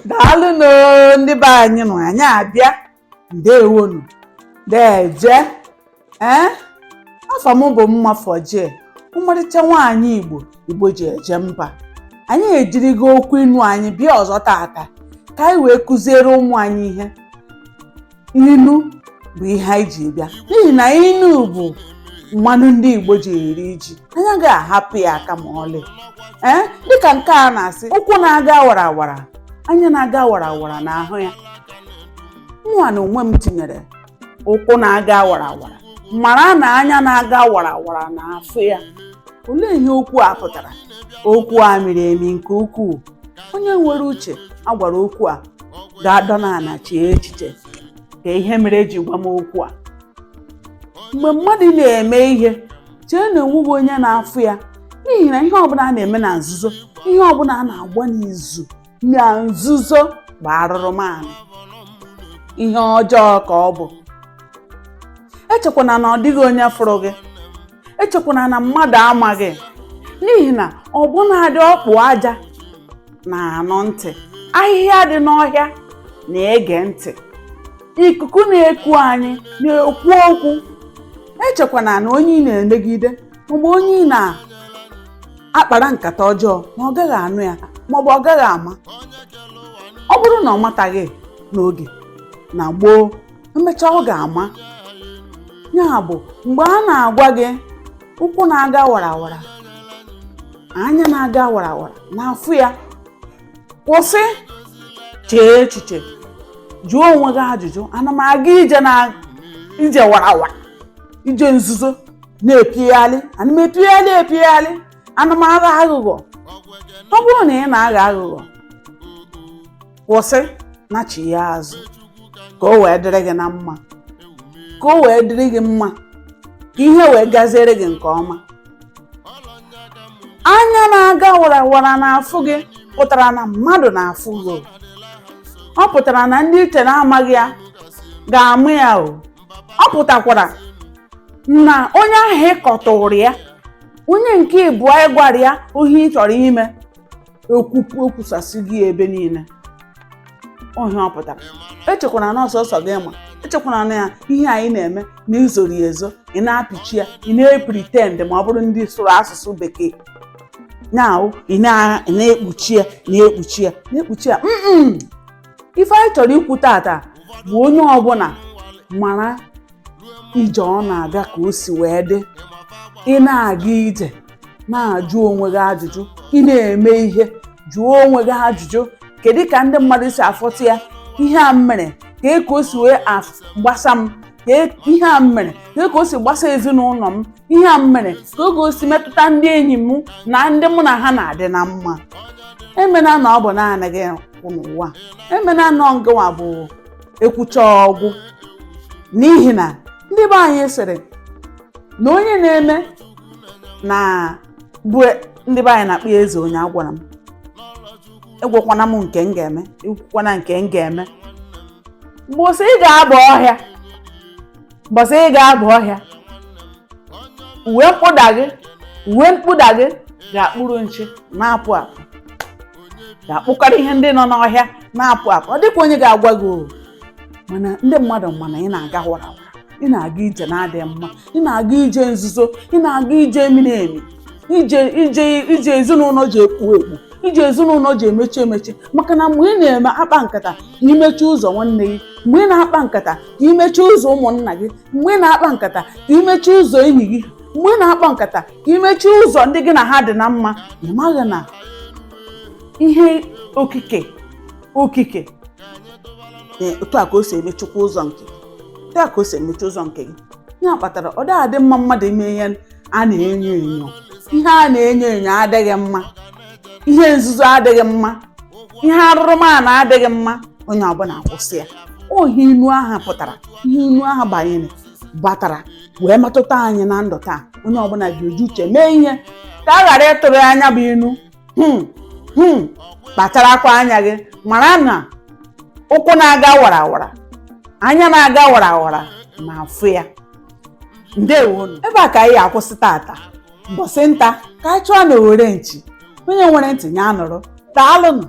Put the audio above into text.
Daalụ no ndị be anyị nọ anyị abịa ndewonu deje afọ m bụ mma fọje ụmụrịcha nwaanyị Igbo ji eje mba. Anyị ejirigo okwu inu anyị bịa ọzọ tata ka anyị wee kụziere ụmụ anyị ihe. Inu bụ ihe anyị ji bịa n'ihi na inu bụ mmanụ ndị Igbo ji eri ji. Anyị ga-ahapụ ya aka ma ọlị. Dịka nke a na-asị ụkwụ na-aga warawara anya na-aga warawara n'ahụ ya. Nwa na onwe m tinyere ụkwụ na-aga warawara mara na anya na-aga warawara n'afọ ya. Olee ihe okwu a pụtara? Okwu a miri emi nke ukwuu. Onye nwere uche a gwara okwu a ga-adọ n'ala chee echiche ka ihe mere eji gwa m okwu a. Mgbe mmadụ na-eme ihe chee na onweghị onye na-afụ ya, n'ihi na ihe ọbụla a na-eme na nzuzo, ihe ọbụla a na-agba n'izu na nzuzo bụ arụrụmanụ, ihe ọjọọ ka ọ bụ. Echekwana na ọ dịghị onye fụrụ gị, echekwana na mmadụ amaghị, n'ihi na ọbụnadị ọkpụ aja na-anụ ntị, ahịhịa dị n'ọhịa na-ege ntị, ikuku na-eku anyị na-ekwu okwu. Echekwana na onye ị na-emegide maọbụ onye ị na-akpara nkata ọjọọ na ọ gaghị anụ ya maọbụ ọ gaghị ama. Ọ bụrụ na ọ mataghị n'oge na gboo, emechaa ọ ga-ama. Ya bụ mgbe a na-agwa gị ụkwụ na-aga warawara, anya na-aga warawara n'afọ ya, kwụsị, chee echiche, jụọ onwe gị ajụjụ: ana m aga ije warawara, ije nzuzo na-epigharị, ana m epigharị, ana m agha aghụghọ? Ọ bụrụ na ị na-agha aghụghọ, kwụsị, nachi ya azụ ka o wee dịrị gị na mma, ka o wee dịrị gị mma, ka ihe wee gaziere gị nke ọma. Anya na-aga warawara n'afụ gị pụtara na mmadụ na-afụ gị. Ọ pụtara na ndị iche na-amaghị ya ga-amụ ya o. Ọ pụtakwara na onye ahụ ịkọtụrụ ya, onye nke ịbụọ ịgwara ya ohi ị chọrọ ime, ekwusasị gị ebe niile. Ohi ọ pụtara. Echekwana na ọsọsọ gị ma, echekwana na ya ihe anyị na-eme na izoro ya ezo, ị na-apịchi ya, ị na-epritend ma ọ bụrụ ndị sụrụ asụsụ bekee. Now ị na-ekpuchi ya na-ekpuchi ya. Ife anyị chọrọ ikwu tata bụ onye ọbụla mara ije ọ na-aga ka o si wee dị. Ị na-aga ije na-ajụ onwe gị ajụjụ, ị na-eme ihe jụọ onwe gị ajụjụ: kedu ka ndị mmadụ si afọta ya? Ihe a mere ka o si wee gbasa m, ihe a mere ka o si gbasa ezinụlọ m, ihe a mere ka o si metụta ndị enyi m na ndị mụ na ha na-adị na mma. Emena na ọ bụ naanị gị n'ụwa, emena na ngịwa bụ ekwucha ọgwụ, n'ihi na ndị be anyị sịrị na onye na-eme na bụ ndị be anyị na-akpọ ya eze onye agwara m. Egwekwana m nke m ga-eme, ekwukwana nke m ga-eme. Mbọsị ị ga-aba ọhịa, uwe mkpụda gị ga-akpụrụ nchi na-apụ apụ, ga-akpụkarị ihe ndị nọ n'ọhịa na-apụ apụ. Ọ dịkwa onye ga-agwa gị o. Mana ndị mmadụ mana ị na-aga warawara, ị na-aga ije na-adịghị mma, ị na-aga ije nzuzo, ị na-aga ije miri emi, ije ezinụlọ ji ekpu ekpu, ije ezinụlọ ji emechi. Maka na mgbe ị na-eme akpa nkata ka imechi ụzọ nwanne gị, mgbe ị na-akpa nkata ka imechi ụzọ ụmụnna gị, mgbe ị na-akpa nkata ka imechi ụzọ enyi gị, mgbe ị na-akpa nkata ka imechi ụzọ ndị gị na ha dị na mma, ị maghị na ihe okike otu a ka o si emechikwa ụzọ nke gị, otu a ka o si emechi ụzọ nke gị. Ya kpatara ọ dị mma mmadụ ime ihe a na-enyo enyo. Ihe a na-enyo enyo adịghị mma, ihe nzuzo adịghị mma, ihe arụrụmanụ adịghị mma. onye ọbụla akwụsị ya. Ohi inu aha pụtara, ihe inu aha batara wee metụta anyị na ndụ taa. Onye ọbụla ga-eji uche mee ihe ka a ghara ịtụrụ anya bụ inu. Kpacharakwa anya gị, mara na ụkwụ na-aga warawara, anya na-aga warawara na-afụ ya. Ndewonu. Ebe a ka anyị akwụsị tata. Mbọsị nta ka anyị chụọ na Owere nchi. Onye nwere ntị ya nụrụ. Daalụnụ.